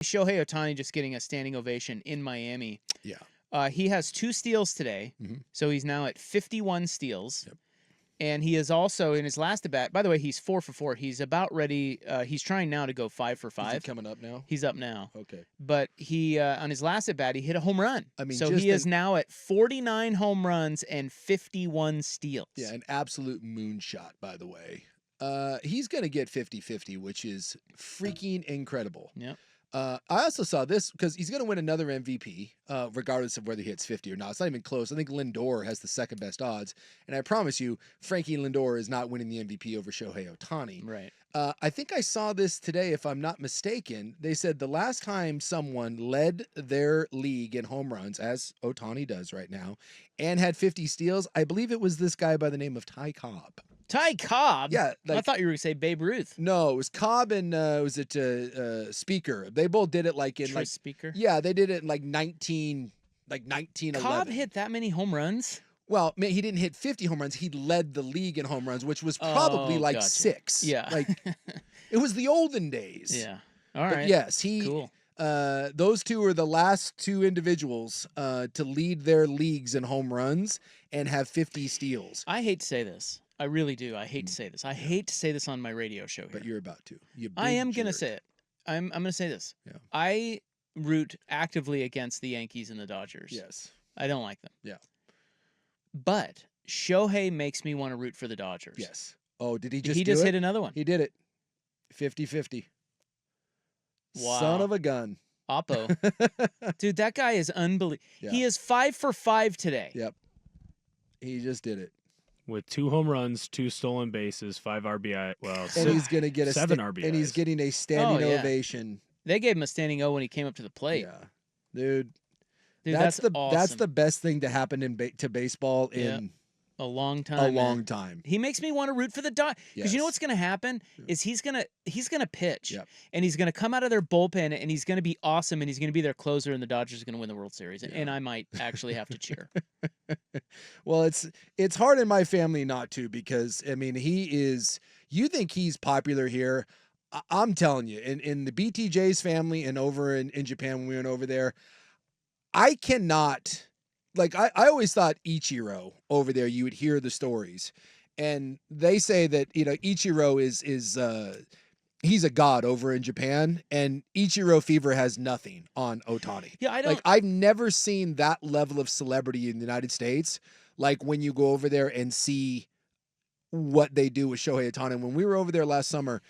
Shohei Ohtani just getting a standing ovation in Miami. Yeah. He has 2 steals today, so he's now at 51 steals. Yep. And he is also, in his last at bat, by the way, he's 4 for 4. He's about ready. He's trying now to go 5 for 5. Is he coming up now? He's up now. Okay. But he, on his last at bat, he hit a home run. I mean, so he is now at 49 home runs and 51 steals. Yeah, an absolute moonshot, by the way. He's going to get 50-50, which is freaking incredible. Yep. I also saw this because he's going to win another MVP, regardless of whether he hits 50 or not. It's not even close. I think Lindor has the second best odds. And I promise you, Frankie Lindor is not winning the MVP over Shohei Ohtani. Right. I think I saw this today, if I'm not mistaken. They said the last time someone led their league in home runs, as Ohtani does right now, and had 50 steals, I believe it was this guy by the name of Ty Cobb. Ty Cobb? Yeah. I thought you were going to say Babe Ruth. No, it was Cobb and was it Speaker? They both did it like in Tris Speaker? Yeah, they did it in like 1911. Cobb hit that many home runs? Well, man, he didn't hit 50 home runs. He led the league in home runs, which was probably gotcha. 6. Yeah. Like it was the olden days. Yeah. All right. But yes, Cool. Those two are the last 2 individuals to lead their leagues in home runs and have 50 steals. I hate to say this. I really do. I hate to say this. I hate to say this on my radio show here. But you're about to. I am going to say it. I'm going to say this. Yeah. I root actively against the Yankees and the Dodgers. Yes. I don't like them. Yeah. But Shohei makes me want to root for the Dodgers. Yes. Oh, did he just He do just it? hit another one. He did it. 50-50. Wow. Son of a gun. Oppo. Dude, that guy is unbelievable. Yeah. He is 5 for 5 today. Yep. He just did it. With 2 home runs, 2 stolen bases, 5 RBI. Well, And he's going to get 7 RBIs. And he's getting a standing yeah. ovation. They gave him a standing O when he came up to the plate. Yeah. Dude, Dude, that's awesome. the best thing to happen to baseball in a long time. a long time. He makes me want to root for the Dodgers because you know what's going to happen is he's gonna pitch and he's gonna come out of their bullpen and he's gonna be awesome and he's gonna be their closer and the Dodgers are gonna win the World Series and I might actually have to cheer. Well, it's hard in my family not to because I mean he is. You think he's popular here? I'm telling you, in the BTJ's family and over in Japan when we went over there, I cannot. Like, I always thought Ichiro over there, you would hear the stories. And they say that, you know, Ichiro is he's a god over in Japan. And Ichiro fever has nothing on Ohtani. Yeah, I don't. Like, I've never seen that level of celebrity in the United States. Like, when you go over there and see what they do with Shohei Ohtani. When we were over there last summer,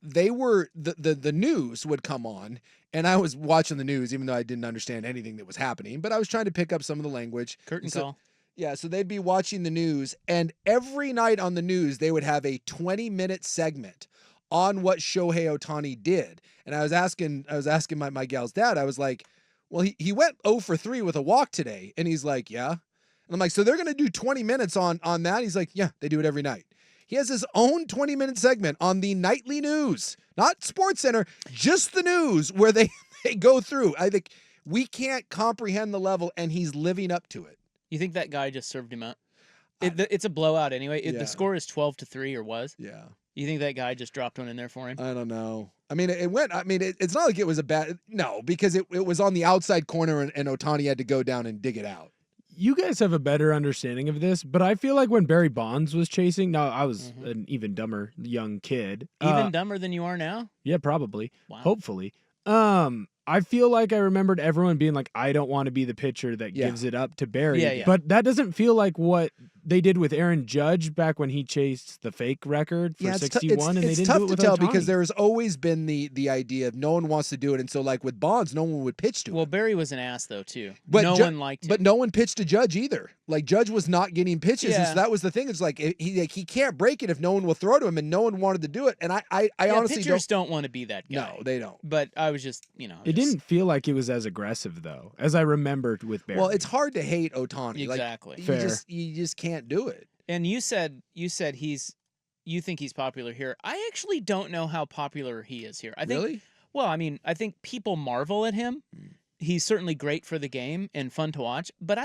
they were, the news would come on. And I was watching the news, even though I didn't understand anything that was happening. But I was trying to pick up some of the language. Curtain call. Yeah, so they'd be watching the news. And every night on the news, they would have a 20-minute segment on what Shohei Ohtani did. And I was asking my gal's dad, I was like, well, he went 0 for 3 with a walk today. And he's like, yeah. And I'm like, so they're going to do 20 minutes on that? He's like, yeah, they do it every night. He has his own 20-minute segment on the nightly news, not Sports Center, just the news where they go through. I think we can't comprehend the level, and he's living up to it. You think that guy just served him out? It's a blowout anyway. The score is 12-3 or was. Yeah. You think that guy just dropped one in there for him? I don't know. I mean, it's not like it was a bad, no, because it was on the outside corner and Ohtani had to go down and dig it out. You guys have a better understanding of this, but I feel like when Barry Bonds was chasing, now I was an even dumber young kid. Even dumber than you are now? Yeah, probably. Wow. Hopefully. I feel like I remembered everyone being like, I don't want to be the pitcher that gives it up to Barry. Yeah. But that doesn't feel like what they did with Aaron Judge back when he chased the fake record for 61, and they didn't do it with It's tough to tell Ohtani. because there's always been the idea of no one wants to do it, and so like with Bonds, no one would pitch to him. Well, Barry was an ass though too. But no one liked him. But no one pitched to Judge either. Like Judge was not getting pitches, and Yeah. so that was the thing. It's like he can't break it if no one will throw to him, and no one wanted to do it. And I honestly pitchers don't want to be that guy. No, they don't. But I was just, It didn't feel like it was as aggressive though, as I remembered with Barry. Well, it's hard to hate Ohtani. Exactly. Like, Fair. you just can't do it. And you said you think he's popular here. I actually don't know how popular he is here. I think, Really? Well, I mean, I think people marvel at him. He's certainly great for the game and fun to watch. But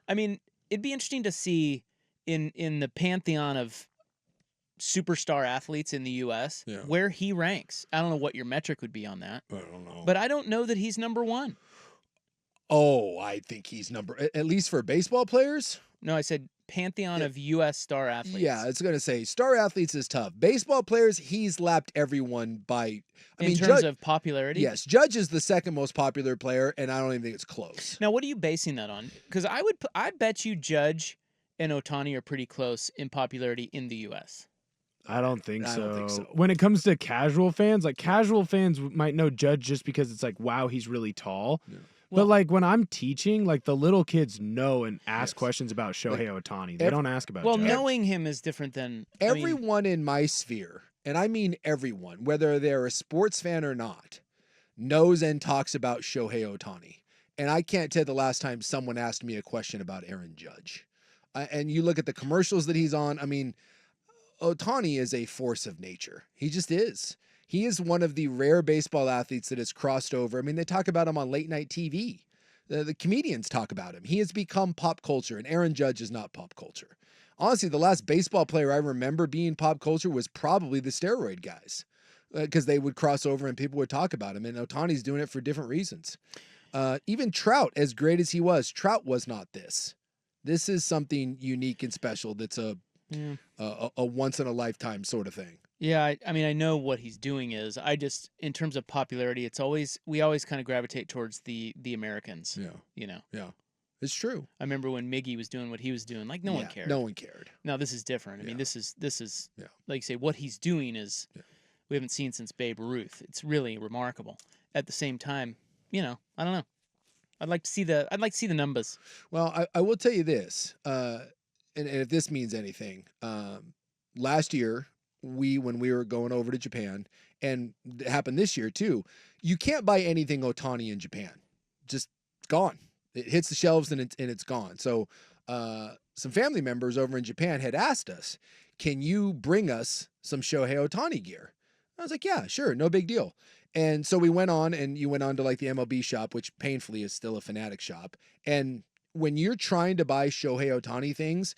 it'd be interesting to see in the pantheon of superstar athletes in the U.S., where he ranks. I don't know what your metric would be on that. I don't know. But I don't know that he's number one. Oh, I think he's at least for baseball players? No, I said pantheon of U.S. star athletes. Yeah, it's going to say star athletes is tough. Baseball players, he's lapped everyone by... In terms of popularity? Yes, Judge is the second most popular player, and I don't even think it's close. Now, what are you basing that on? Because I bet you Judge and Ohtani are pretty close in popularity in the U.S. I don't think so. When it comes to casual fans, like casual fans might know Judge just because it's like, wow, he's really tall. Yeah. But like when I'm teaching, like the little kids know and ask questions about Shohei Ohtani. They don't ask about Judge. Knowing him is different than everyone in my sphere, and I mean everyone, whether they're a sports fan or not, knows and talks about Shohei Ohtani. And I can't tell the last time someone asked me a question about Aaron Judge. And you look at the commercials that he's on, I mean, Ohtani is a force of nature. He just is. He is one of the rare baseball athletes that has crossed over. I mean, they talk about him on late night TV. The comedians talk about him. He has become pop culture, and Aaron Judge is not pop culture. Honestly, the last baseball player I remember being pop culture was probably the steroid guys, because they would cross over and people would talk about him, and Ohtani's doing it for different reasons. Even Trout, as great as he was, Trout was not this. This is something unique and special that's a once-in-a-lifetime sort of thing. Yeah, I mean, I know what he's doing is. I just, in terms of popularity, we always kind of gravitate towards the Americans. Yeah. You know? Yeah. It's true. I remember when Miggy was doing what he was doing, like no one cared. No one cared. No, this is different. I mean, this is like you say, what he's doing is we haven't seen since Babe Ruth. It's really remarkable. At the same time, I don't know. I'd like to see the numbers. Well, I will tell you this, and if this means anything, last year, when we were going over to Japan, and it happened this year too, you can't buy anything Ohtani in Japan. Just gone. It hits the shelves and it's gone. So some family members over in Japan had asked us, can you bring us some Shohei Ohtani gear? I was like, yeah, sure, no big deal. And so we went on, and you went on to like the MLB shop, which painfully is still a Fanatic shop. And when you're trying to buy Shohei Ohtani things,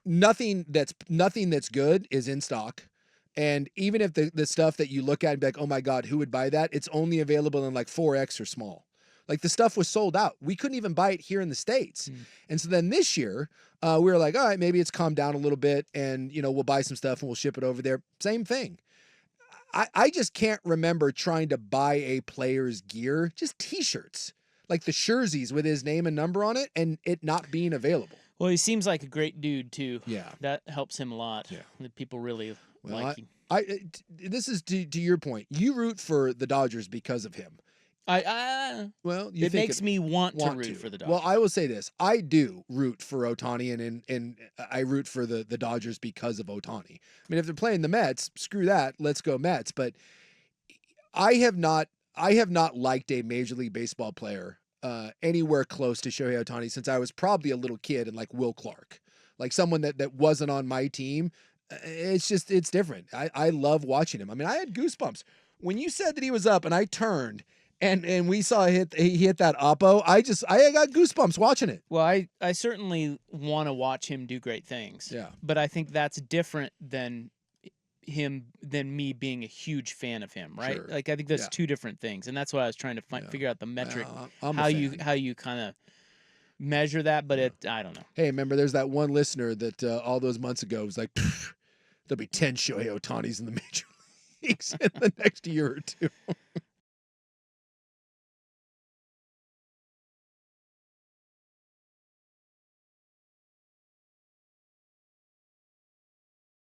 nothing that's good is in stock. And even if the stuff that you look at and be like, oh my God, who would buy that? It's only available in like 4X or small. Like the stuff was sold out. We couldn't even buy it here in the States. And so then this year, we were like, all right, maybe it's calmed down a little bit, and we'll buy some stuff and we'll ship it over there. Same thing. I just can't remember trying to buy a player's gear, just t-shirts, like the jerseys with his name and number on it, and it not being available. Well, he seems like a great dude too. Yeah. That helps him a lot. Yeah. The people really like him. This is to your point. You root for the Dodgers because of him. It makes me want to root for the Dodgers. Well, I will say this. I do root for Ohtani, and I root for the Dodgers because of Ohtani. I mean, if they're playing the Mets, screw that. Let's go Mets. But I have not liked a Major League Baseball player anywhere close to Shohei Ohtani since I was probably a little kid, and like Will Clark. Like someone that wasn't on my team. It's different. I love watching him. I mean, I had goosebumps. When you said that he was up and I turned and we saw he hit that oppo, I got goosebumps watching it. Well, I certainly want to watch him do great things. Yeah. But I think that's different than me being a huge fan of him, right? Sure. Like I think that's two different things, and that's why I was trying to figure out the metric, how you kind of measure that. But I don't know. Hey, remember, there's that one listener that all those months ago was like, there'll be 10 Shohei Ohtanis in the major leagues in the next year or two.